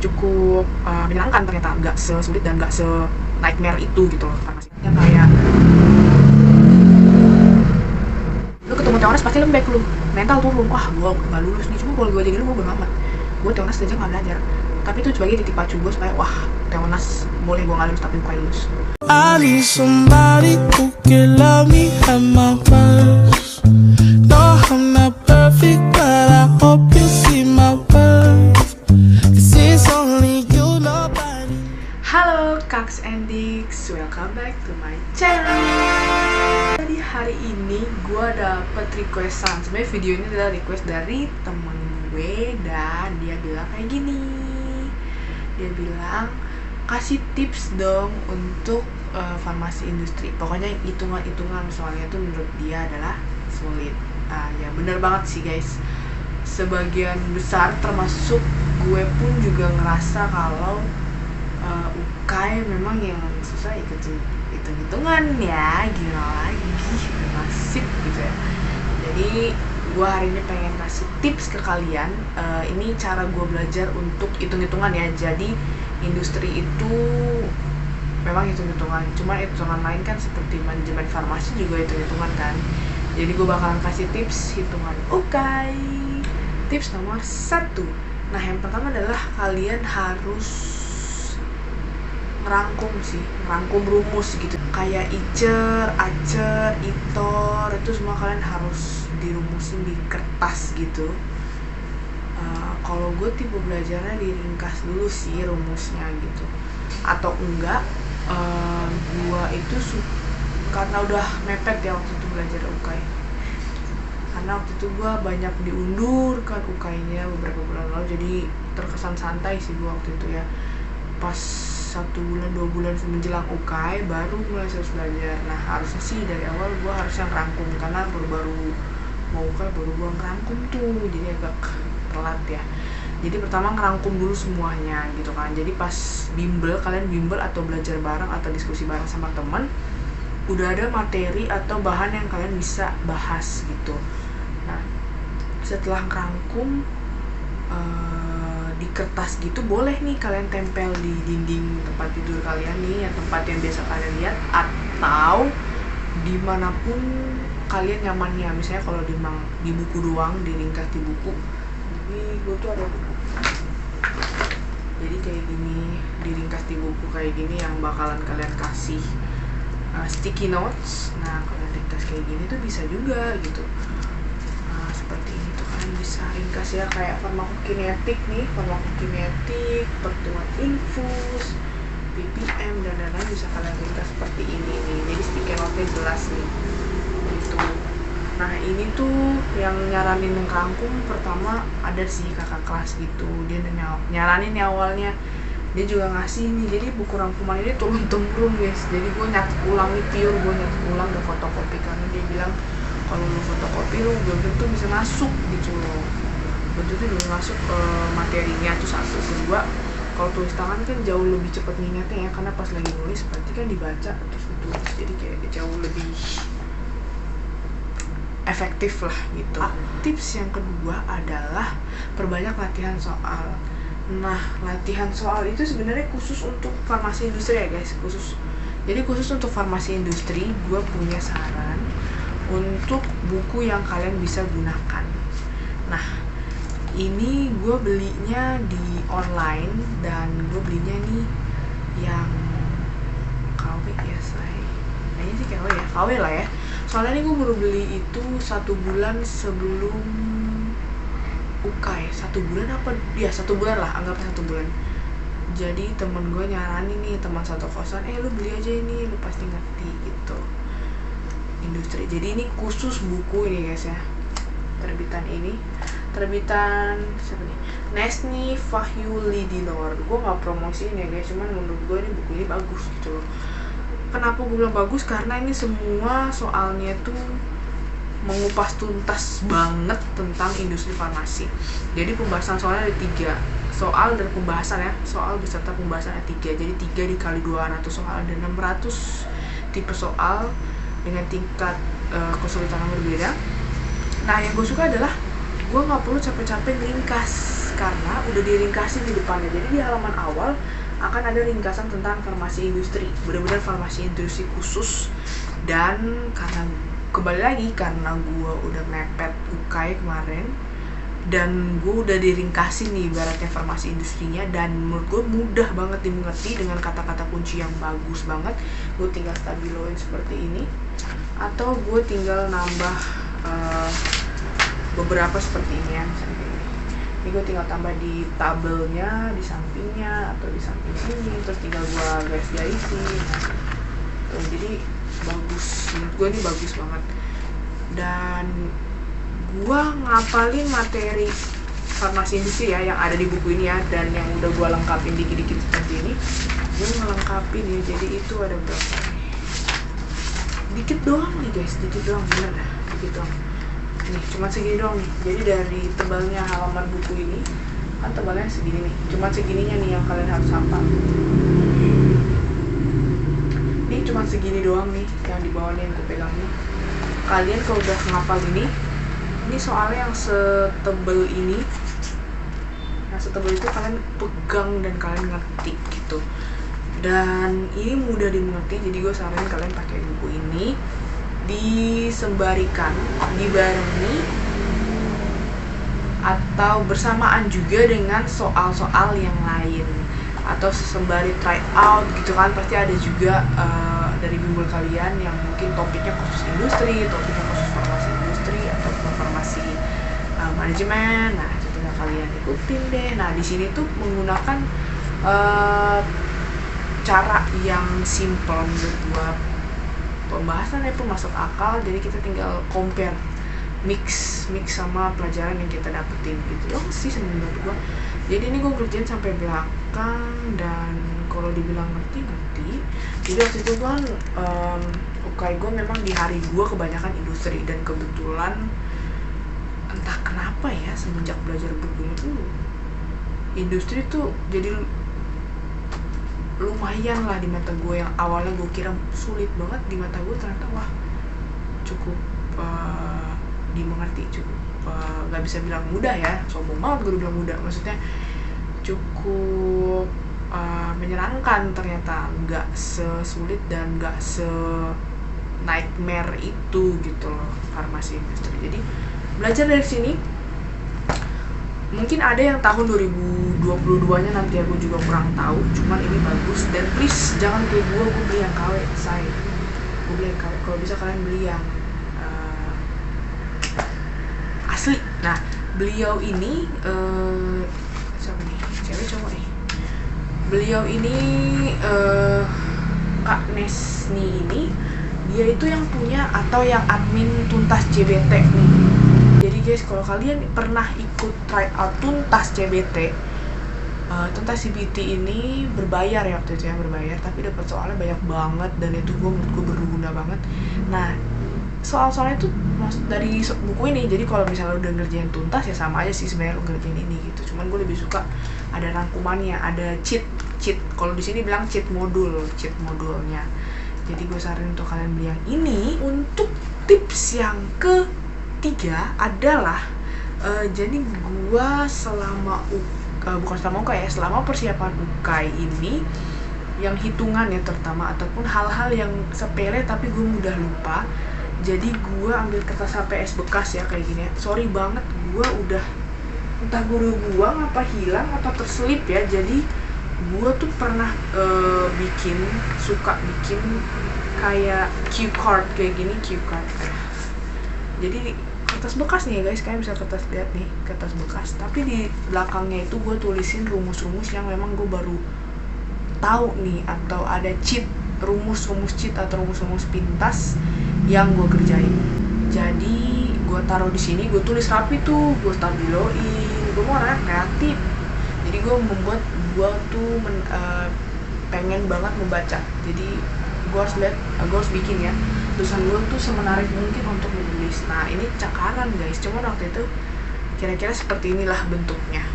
cukup menyenangkan ternyata, nggak sesulit dan nggak se-nightmare itu gitu loh farmasinya. Kayak lu ketemu Teonas pasti lembek, lu mental turun, wah gue nggak lulus nih. Cuma kalau gue jadi lu gue amat, gue Teonas aja nggak belajar, tapi itu sebagai titik pacu gue supaya wah Teonas boleh gue nggak lulus tapi bukan lulus. I need somebody who can love me at my worst. No, I'm not perfect, but I hope you see my worth. 'Cause it's only you, nobody. Halo Kaks and Dix, welcome back to my channel. Jadi hari ini gue dapet requestan. Sebenarnya video ini adalah request dari temen gue dan dia bilang kayak gini. Dia bilang kasih tips dong untuk farmasi industri. Pokoknya hitungan-hitungan soalnya tuh menurut dia adalah sulit. Ya bener banget sih guys. Sebagian besar termasuk gue pun juga ngerasa kalau UKAI memang yang susah ikut hitung-hitungan ya, gila lagi, nasib gitu ya. Jadi gue hari ini pengen kasih tips ke kalian. Ini cara gue belajar untuk hitung-hitungan ya. Jadi industri itu memang hitung-hitungan, cuma hitungan lain kan seperti manajemen farmasi juga hitung-hitungan kan. Jadi gue bakalan kasih tips hitungan UKAI. Tips nomor 1. Nah yang pertama adalah kalian harus ngerangkum rumus gitu. Kayak ICER, ACER, ITOR, itu semua kalian harus dirumusin di kertas gitu. Kalau gue tipe belajarnya diringkas dulu sih rumusnya gitu. Atau enggak, gue itu karena udah mepet ya waktu itu belajar UKAI. Karena waktu itu gue banyak diundur kan UKAI-nya beberapa bulan lalu, jadi terkesan santai sih gue waktu itu ya. Pas 1 bulan 2 bulan menjelang UKAI baru mulai serius belajar. Nah harusnya sih dari awal gue harusnya ngerangkum, karena baru mau UKAI baru gue ngerangkum tuh, jadi agak telat ya. Jadi pertama ngerangkum dulu semuanya gitu kan. Jadi pas kalian bimbel atau belajar bareng atau diskusi bareng sama teman, udah ada materi atau bahan yang kalian bisa bahas gitu. Nah setelah ngerangkum di kertas gitu, boleh nih kalian tempel di dinding tempat tidur kalian nih, yang tempat yang biasa kalian lihat, atau dimanapun kalian nyamannya. Misalnya kalau di buku doang, diringkas di buku. Jadi gue tuh ada buku, jadi kayak gini, diringkas di buku kayak gini yang bakalan kalian kasih sticky notes. Nah kalian ringkas kayak gini tuh bisa juga gitu. Seperti ini tuh kalian bisa ringkas ya, kayak farmakokinetik nih, farmakokinetik, pertemuan infus, ppm dan lain-lain bisa kalian ringkas seperti ini nih. Jadi sticky note-nya jelas nih gitu. Nah ini tuh yang nyaranin ngerangkum pertama ada sih kakak kelas gitu, dia nyaranin ya awalnya. Dia juga ngasih nih, jadi buku rangkuman ini turun-temurun guys. Jadi gue nyatet ulang nih, gue nyatet ulang dan fotokopi, karena dia bilang kalau lu fotokopi lu belum tentu bisa masuk gitu loh, belum tentu bisa masuk ke materinya. Itu satu. Kedua, kalau tulis tangan kan jauh lebih cepat ngingetnya ya, karena pas lagi nulis berarti kan dibaca terus ditulis, jadi kayak jauh lebih efektif lah gitu. Tips yang kedua adalah perbanyak latihan soal. Nah latihan soal itu sebenarnya khusus untuk farmasi industri ya guys, jadi khusus untuk farmasi industri gue punya saran untuk buku yang kalian bisa gunakan. Nah ini gue belinya di online, dan gue belinya nih yang KW ya, kayaknya sih KW lah ya. Soalnya ini gue baru beli itu 1 bulan sebelum UKAI. 1 bulan apa? Ya 1 bulan lah, anggapnya 1 bulan. Jadi temen gue nyaranin nih, teman satu kosan, lu beli aja ini, lu pasti ngerti gitu, industri. Jadi ini khusus buku ini guys ya. Terbitan siapa nih? Nesni Fahyulidinor. Gue gak promosiin ya guys, cuman menurut gue ini buku ini bagus gitu loh. Kenapa gue bilang bagus? Karena ini semua soalnya tuh mengupas tuntas banget tentang industri farmasi. Jadi pembahasan soalnya ada 3 soal dan pembahasan ya, soal beserta pembahasan ada 3. Jadi 3 dikali 200 soal, ada 600 tipe soal dengan tingkat kesulitan yang berbeda. Nah yang gue suka adalah gue nggak perlu capek-capek ringkas karena udah diringkasin di depannya. Jadi di halaman awal akan ada ringkasan tentang farmasi industri, benar-benar farmasi industri khusus. Dan karena kembali lagi karena gue udah mepet UKAI kemarin dan gue udah diringkasin nih ibaratnya farmasi industrinya, dan menurut gue mudah banget dimengerti dengan kata-kata kunci yang bagus banget. Gue tinggal stabiloin seperti ini, atau gue tinggal nambah beberapa seperti ini ya, misalnya kayak gini. Ini gue tinggal tambah di tabelnya, di sampingnya atau di samping sini, terus tinggal gue garis-garisin. Tuh, jadi bagus, menurut gue ini bagus banget. Dan gue ngapalin materi farmasi industri ya yang ada di buku ini ya, dan yang udah gue lengkapin dikit-dikit seperti ini. Gue ngelengkapin ya, jadi itu ada berapa nih? Dikit doang nih guys, dikit doang, bener dah, dikit doang. Nih, cuma segini doang nih. Jadi dari tebalnya halaman buku ini, kan tebalnya segini nih, cuma segininya nih yang kalian harus hafal. Ini cuma segini doang nih, yang di bawah nih yang gue pegang nih. Kalian kalau udah ngapal ini soalnya yang setebel ini, yang setebel itu kalian pegang dan kalian ngerti gitu. Dan ini mudah dimengerti, jadi gue saranin kalian pakai buku ini, disembarikan, dibarengi atau bersamaan juga dengan soal-soal yang lain, atau sembari try out gitu kan. Pasti ada juga dari bimbel kalian yang mungkin topiknya khusus industri, topiknya khusus farmasi industri atau farmasi manajemen. Nah, itu tinggal kalian ikutin deh. Nah, di sini tuh menggunakan cara yang simple menurut gua. Pembahasannya pun masuk akal, jadi kita tinggal compare, mix sama pelajaran yang kita dapetin gitu loh sih menurut gua. Jadi ini gue kerjain sampai belakang, dan kalau dibilang ngerti. Jadi waktu itu kan UKAI gue memang di hari gue kebanyakan industri, dan kebetulan entah kenapa ya semenjak belajar berbunyi tuh industri tuh jadi lumayan lah di mata gue. Yang awalnya gue kira sulit banget, di mata gue ternyata wah cukup dimengerti, cukup gak bisa bilang mudah ya, sombong banget gue bilang mudah, maksudnya cukup menyenangkan ternyata, nggak sesulit dan nggak se nightmare itu gitu loh farmasi industri. Jadi belajar dari sini. Mungkin ada yang tahun 2022 nya nanti aku juga kurang tahu, cuman ini bagus. Dan please jangan kayak gue beli yang KW, gue beli yang KW. Kalau bisa kalian beli yang asli. Nah, beliau ini siapa nih? Cewek cowok nih? Beliau ini Kak Nesni ini, dia itu yang punya atau yang admin Tuntas CBT nih. Jadi guys, kalau kalian pernah ikut try out Tuntas CBT, Tuntas CBT ini berbayar ya waktu itu ya, berbayar, tapi dapat soalnya banyak banget, dan itu menurut gue berguna banget. Nah, soal-soalnya itu dari buku ini. Jadi kalau misalnya udah ngerjain Tuntas ya sama aja sih sebenarnya lu ngerjain ini gitu. Cuman gue lebih suka ada rangkumannya, ada cheat. Kalau di sini bilang cheat modulnya. Jadi gue saranin untuk kalian beli yang ini. Untuk tips yang ketiga adalah jadi gue selama selama persiapan UKAI ini, yang hitungan ya terutama, ataupun hal-hal yang sepele tapi gue mudah lupa. Jadi gue ambil kertas HPS bekas ya kayak gini ya. Sorry banget, gue udah entah guru gue ngapa hilang atau terselip ya. Jadi gue tuh pernah suka bikin kayak cue card kayak gini, cue card. Jadi kertas bekas nih ya guys, kalian bisa lihat nih kertas bekas. Tapi di belakangnya itu gue tulisin rumus-rumus yang memang gue baru tahu nih, atau ada cheat, rumus-rumus cheat atau rumus-rumus pintas yang gue kerjain. Jadi gue taruh di sini, gue tulis rapi tuh, gue stabiloin. Gue mau orangnya kreatif, jadi gue membuat, gue tuh pengen banget membaca. Jadi gue harus bikin ya tulisan gue tuh semenarik mungkin untuk menulis. Nah, ini cakaran guys, cuman waktu itu kira-kira seperti inilah bentuknya.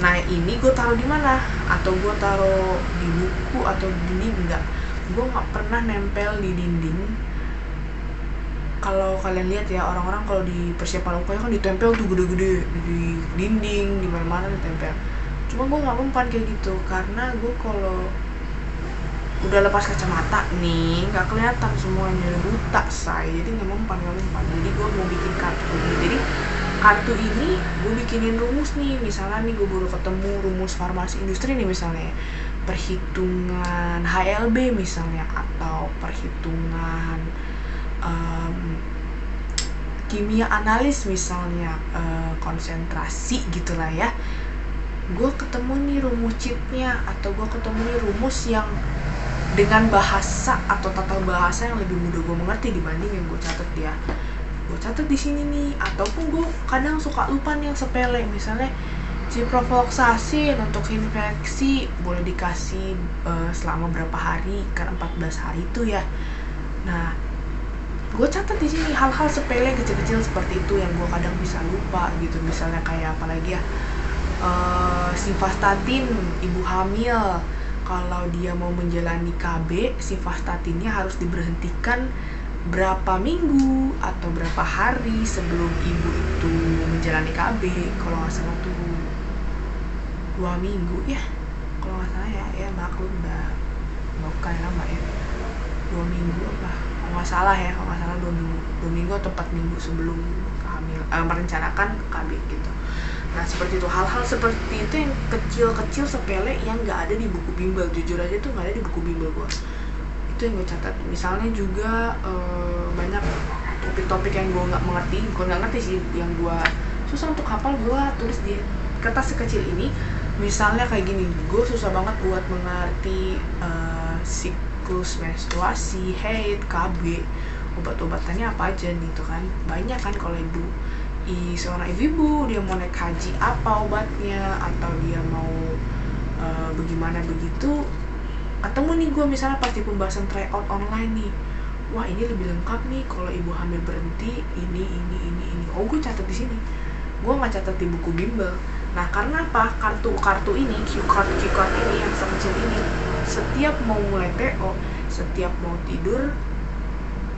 Nah, ini gue taruh di mana? Atau gue taruh di buku atau di dinding? Enggak, gue nggak pernah nempel di dinding kalau kalian lihat ya, orang-orang kalau di persiapan UKM kan ditempel tuh gede-gede di dinding, di mana-mana ditempel. Cuma gue nggak mempan kayak gitu, karena gue kalau udah lepas kacamata nih nggak kelihatan semuanya, buta say, jadi nggak mempan. Jadi gue mau bikin kartu ini. Jadi kartu ini gue bikinin rumus nih, misalnya nih gue baru ketemu rumus farmasi industri nih, misalnya perhitungan HLB misalnya, atau perhitungan kimia analis misalnya, konsentrasi gitulah ya. Gue ketemu nih rumus cheatnya, atau gue ketemu nih rumus yang dengan bahasa atau tata bahasa yang lebih mudah gue mengerti dibanding yang gue catat ya. Gue catat di sini nih. Ataupun gue kadang suka lupa nih yang sepele, misalnya ciprofloxacin untuk infeksi boleh dikasih selama berapa hari, kan 14 hari itu ya. Nah, gue catat di sini hal-hal sepele kecil-kecil seperti itu yang gue kadang bisa lupa gitu. Misalnya kayak apalagi ya, simvastatin ibu hamil, kalau dia mau menjalani KB, simvastatinnya harus diberhentikan berapa minggu atau berapa hari sebelum ibu itu menjalani KB. Kalau nggak salah tuh 2 minggu ya, kalau nggak salah ya maklum udah bukan lama ya, 2 minggu apa, kalau nggak salah 2 minggu atau 4 minggu sebelum merencanakan KB gitu. Nah seperti itu, hal-hal seperti itu yang kecil-kecil sepele yang nggak ada di buku bimbel, jujur aja tuh nggak ada di buku bimbel gue. Itu yang gue catat. Misalnya juga banyak topik-topik yang gue nggak ngerti sih, yang gue susah untuk hafal, gue tulis di kertas sekecil ini. Misalnya kayak gini, gue susah banget buat mengerti siklus menstruasi, haid, KB, obat-obatannya apa aja gitu kan. Banyak kan kalau seorang ibu dia mau naik haji, apa obatnya, atau dia mau bagaimana begitu. Ketemu nih gue misalnya pas di pembahasan tryout online nih, wah ini lebih lengkap nih kalau ibu hamil berhenti ini. Oh gue catat di sini, gue nggak catat di buku bimbel. Nah karena apa, kartu ini, cue card ini yang sekecil ini, setiap mau mulai TO, setiap mau tidur,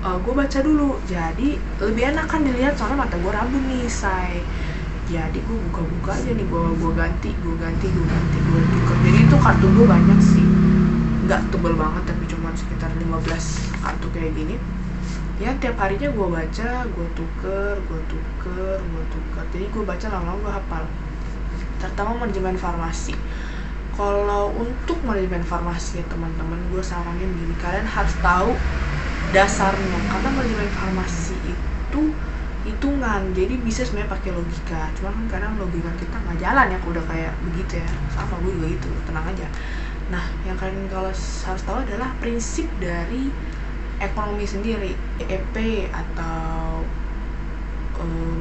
gue baca dulu. Jadi lebih enak kan dilihat, soalnya mata gue rabun nih say. Jadi gue buka-buka aja nih, gue ganti. Jadi itu kartu gue banyak sih, nggak tebel banget tapi cuma sekitar 15 kartu kayak gini ya. Tiap harinya gue baca, gue tuker. Jadi gue baca lama-lama gue hafal, terutama manajemen farmasi. Kalau untuk manajemen farmasi ya teman-teman, gue saranin gini, kalian harus tahu dasarnya, karena manajemen farmasi itu hitungan, jadi bisa sebenarnya pakai logika. Cuma kan kadang logika kita nggak jalan ya, udah kayak begitu ya, sama gue juga gitu, tenang aja. Nah yang kalian kalau harus tahu adalah prinsip dari ekonomi sendiri, EP atau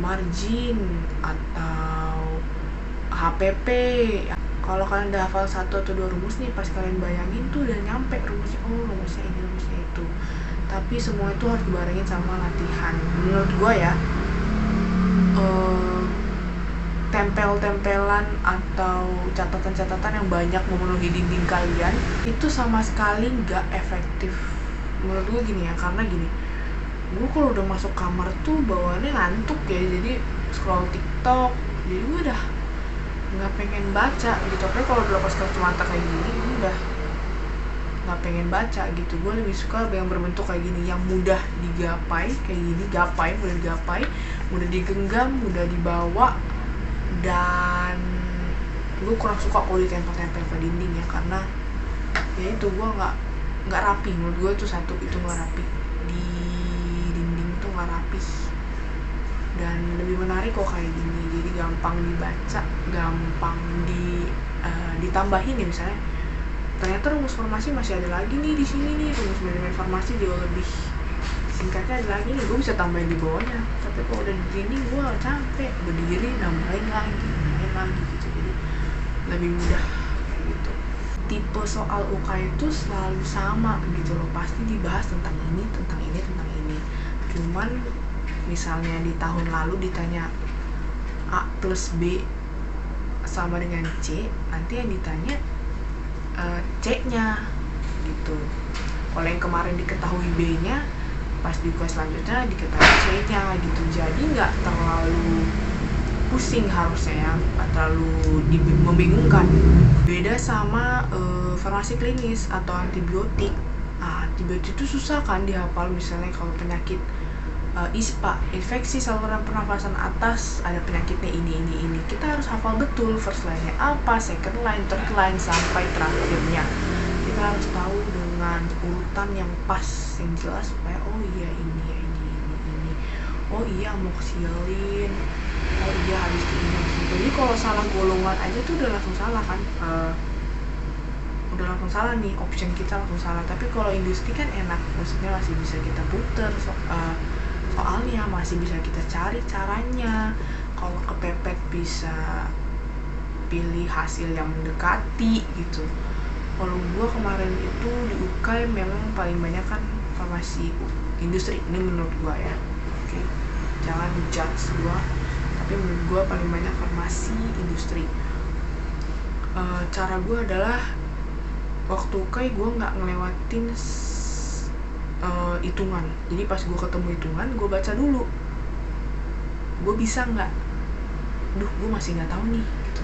margin atau HPP. Kalau kalian udah hafal 1 atau 2 rumus nih, pas kalian bayangin tuh udah nyampe rumusnya, rumusnya ini, rumusnya itu. Tapi semua itu harus dibarengin sama latihan. Menurut gue ya, tempel-tempelan atau catatan-catatan yang banyak memenuhi dinding kalian itu sama sekali nggak efektif. Menurut gue gini ya, karena gini, gue kalau udah masuk kamar tuh bawaannya ngantuk ya, jadi scroll TikTok, jadi gue udah nggak pengen baca gitu. Tapi kalau udah lepas kacamata kayak gini, gue udah nggak pengen baca gitu. Gue lebih suka yang berbentuk kayak gini, yang mudah digapai kayak gini, mudah digapai, mudah digenggam, mudah dibawa. Dan gue kurang suka kalau ditempel-tempel ke dinding ya, karena ya itu gue nggak rapi. Menurut gue itu itu nggak rapi, di dinding tuh nggak rapi. Dan lebih menarik kok kayak gini, jadi gampang dibaca, gampang ditambahin ya. Misalnya ternyata rumus farmasi masih ada lagi nih di sini nih, rumus manajemen farmasi jauh lebih singkatnya ada lagi nih, gue bisa tambahin di bawahnya. Tapi kalau udah di dinding gue capek berdiri nambahin lagi gitu, jadi lebih mudah kayak gitu. Tipe soal UK itu selalu sama gitu loh, pasti dibahas tentang ini. Cuman misalnya di tahun lalu ditanya A plus B sama dengan C, nanti yang ditanya C-nya gitu. Kalau yang kemarin diketahui B-nya, pas di UKAI selanjutnya diketahui C-nya gitu. Jadi nggak terlalu pusing harusnya ya, nggak terlalu membingungkan. Beda sama farmasi klinis atau antibiotik. Antibiotik itu susah kan dihafal, misalnya kalau penyakit ISPA, infeksi saluran pernafasan atas, ada penyakitnya ini. Kita harus hafal betul first line-nya apa, second line, third line, sampai terakhirnya. Kita harus tahu dengan urutan yang pas, yang jelas, supaya oh iya ini. Oh iya amoxicillin. Oh iya habis ini. Jadi kalau salah golongan aja tuh udah langsung salah kan. Udah langsung salah nih, option kita langsung salah. Tapi kalau industri kan enak, maksudnya masih bisa kita puter soalnya, masih bisa kita cari caranya. Kalau kepepet bisa pilih hasil yang mendekati gitu. Kalau gua kemarin itu di UKAI memang paling banyak kan farmasi industri, ini menurut gua ya. Oke, jangan judge gua, tapi menurut gua paling banyak farmasi industri. Cara gua adalah waktu UKAI gua nggak ngelewatin hitungan. Jadi pas gue ketemu hitungan, gue baca dulu, gue bisa nggak, gue masih nggak tahu nih gitu.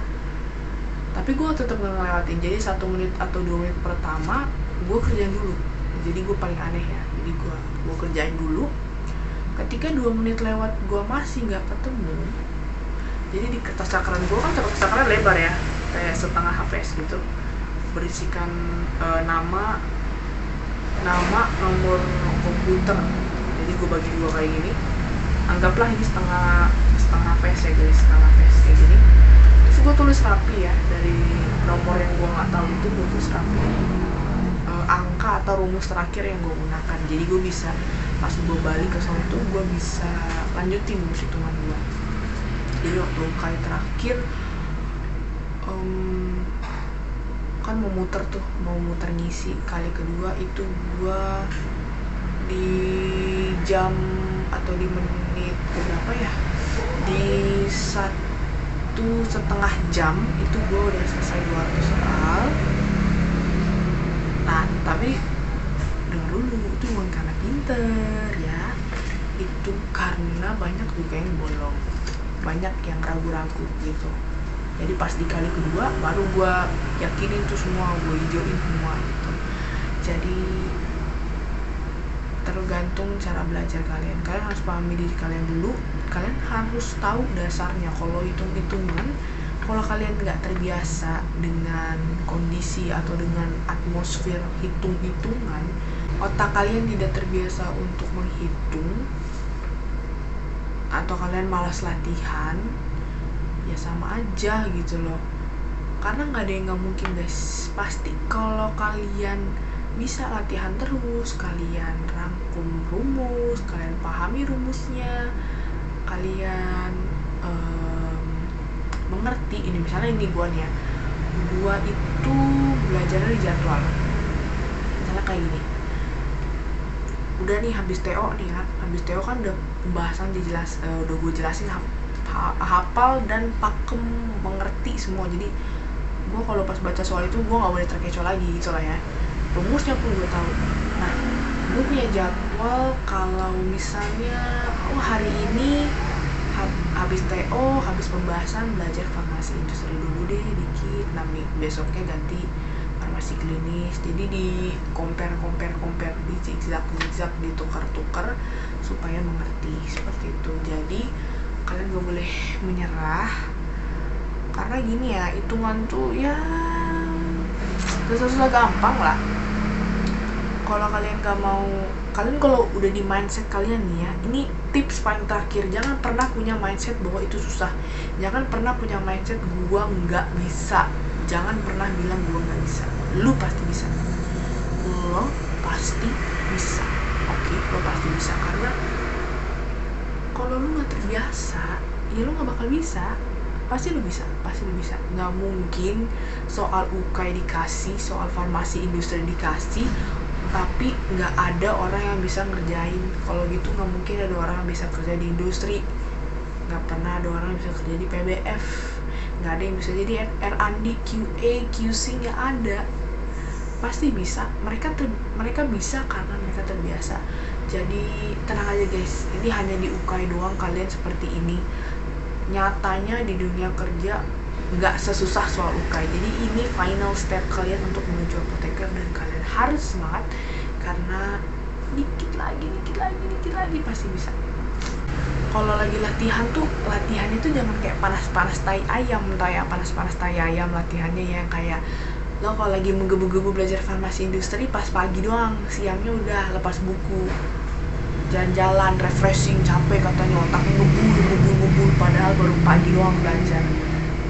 Tapi gue tetap nggak ngelewatin. Jadi 1 menit atau 2 menit pertama gue kerjain dulu. Jadi gue paling aneh ya, jadi gue kerjain dulu. Ketika 2 menit lewat gue masih nggak ketemu, jadi di kertas cakaran gue kan kertas cakaran lebar ya, kayak setengah HVS gitu, berisikan nama, nomor komputer. Jadi gue bagi 2 kayak gini. Anggaplah ini setengah face ya guys, setengah face kayak gini. Terus gue tulis rapi ya, dari nomor yang gue nggak tahu itu gue tulis rapi. Angka atau rumus terakhir yang gue gunakan. Jadi gue bisa pas gue balik ke sana tuh gue bisa lanjutin hitungan gue. Jadi waktu kali terakhir kan mau muter ngisi kali kedua itu gua di jam atau di menit berapa ya, di 1,5 jam itu gua udah selesai 200 soal. Nah tapi dengar dulu, itu bukan karena pinter ya, itu karena banyak juga yang bolong, banyak yang ragu-ragu gitu. Jadi pas di kali kedua baru gue yakinin tuh semua, gue hijauin semua gitu. Jadi tergantung cara belajar kalian. Kalian harus pahami diri kalian dulu. Kalian harus tahu dasarnya. Kalau hitung-hitungan, kalau kalian nggak terbiasa dengan kondisi atau dengan atmosfer hitung-hitungan, otak kalian tidak terbiasa untuk menghitung, atau kalian malas latihan, ya sama aja gitu loh. Karena nggak ada yang nggak mungkin guys. Pasti kalau kalian bisa latihan terus, kalian rangkum rumus, kalian pahami rumusnya, kalian mengerti. Ini misalnya ini gua nih ya, gua itu belajar dari jadwal. Misalnya kayak gini, udah nih habis TO nih kan, habis TO kan udah pembahasan udah gue jelasin, hafal dan pakem, mengerti semua. Jadi gue kalau pas baca soal itu gue nggak boleh terkecoh lagi gitu lah ya, rumusnya pun gue tahu. Nah gue punya jadwal, kalau misalnya hari ini habis TO, habis pembahasan belajar farmasi industri dulu deh dikit, nah besoknya ganti farmasi klinis. Jadi di compare, di zigzag, ditukar-tukar supaya mengerti, seperti itu. Jadi kalian gak boleh menyerah, karena gini ya, hitungan tuh ya susah gampang lah. Kalau kalian gak mau, kalian kalau udah di mindset kalian nih ya, ini tips paling terakhir, jangan pernah punya mindset bahwa itu susah. Jangan pernah punya mindset gua nggak bisa. Jangan pernah bilang gua nggak bisa. Lu pasti bisa. Lo pasti bisa. Oke, lo pasti bisa. Karena kalau lu nggak terbiasa, ya lu nggak bakal bisa. Pasti lu bisa. Nggak mungkin soal UKAI dikasih, soal farmasi industri dikasih, tapi nggak ada orang yang bisa ngerjain. Kalau gitu nggak mungkin ada orang yang bisa kerja di industri, nggak pernah ada orang yang bisa kerja di PBF, nggak ada yang bisa jadi R&D, QA, QC, nggak ada. pasti bisa. Mereka bisa karena mereka terbiasa. Jadi tenang aja guys, ini hanya di UKAI doang kalian seperti ini. Nyatanya di dunia kerja nggak sesusah soal UKAI. Jadi ini final step kalian untuk menuju apoteker, dan kalian harus semangat karena dikit lagi pasti bisa. Kalau lagi latihan tuh, latihannya tuh jangan kayak panas-panas tai ayam, panas-panas tai ayam latihannya, yang kayak lo kalau lagi menggebu-gebu belajar farmasi industri pas pagi doang, siangnya udah lepas buku, jalan-jalan, refreshing, capek katanya, otaknya ngebul, padahal baru pagi doang belajar.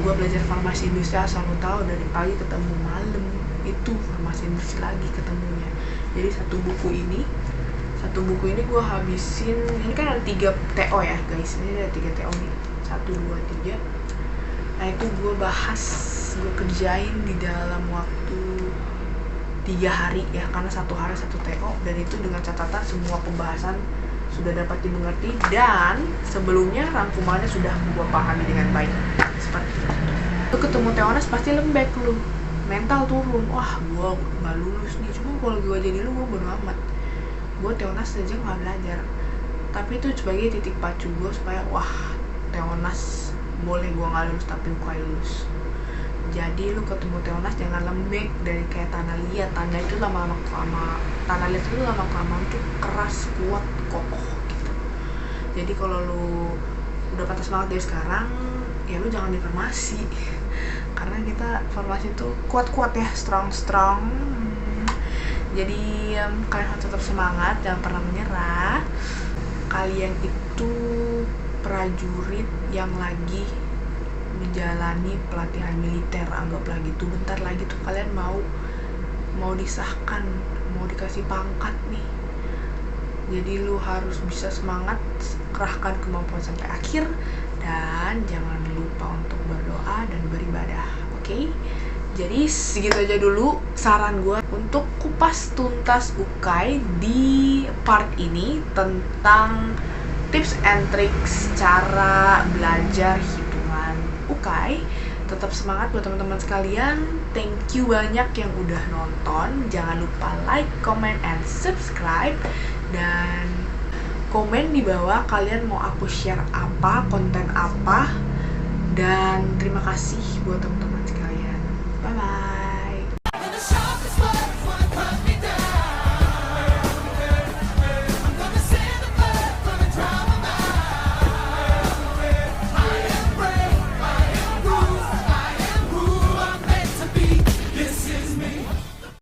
Gue belajar farmasi industri asal lo tahu, dari pagi ketemu malam, itu farmasi industri lagi ketemunya. Jadi satu buku ini gue habisin, ini kan ada 3 TO ya guys, ini ada 3 TO nih, 1, 2, 3. Nah itu gue bahas, gue kerjain di dalam waktu 3 hari ya, karena 1 hari 1 TO, dan itu dengan catatan semua pembahasan sudah dapat dimengerti, dan sebelumnya rangkumannya sudah gue pahami dengan baik. Seperti itu. Lu ketemu TONAS pasti lembek lu, mental turun, wah gue gak lulus nih. Cuma kalau gue jadi lu, gue bodo amat, gue TONAS aja gak belajar, tapi itu sebagai titik pacu gue supaya wah TONAS boleh gue gak lulus tapi UKAI lulus. Jadi lu ketemu TONAS jangan lembek dari kayak tanah liat. Tanah itu lama-lama tuh keras, kuat, kokoh gitu. Jadi kalau lu udah patah semangat dari sekarang, ya lu jangan di farmasi karena kita farmasi tuh kuat-kuat ya, strong. Jadi kalian harus tetap semangat, jangan pernah menyerah. Kalian itu prajurit yang lagi menjalani pelatihan militer, anggaplah gitu. Bentar lagi tuh kalian mau disahkan, mau dikasih pangkat nih. Jadi lu harus bisa semangat, kerahkan kemampuan sampai akhir, dan jangan lupa untuk berdoa dan beribadah. Oke? Jadi segitu aja dulu saran gue untuk kupas tuntas UKAI di part ini tentang tips and tricks cara belajar hitungan UKAI. Tetap semangat buat teman-teman sekalian. Thank you banyak yang udah nonton. Jangan lupa like, comment, and subscribe. Dan komen di bawah kalian mau aku share apa, konten apa. Dan terima kasih buat teman-teman sekalian. Bye-bye.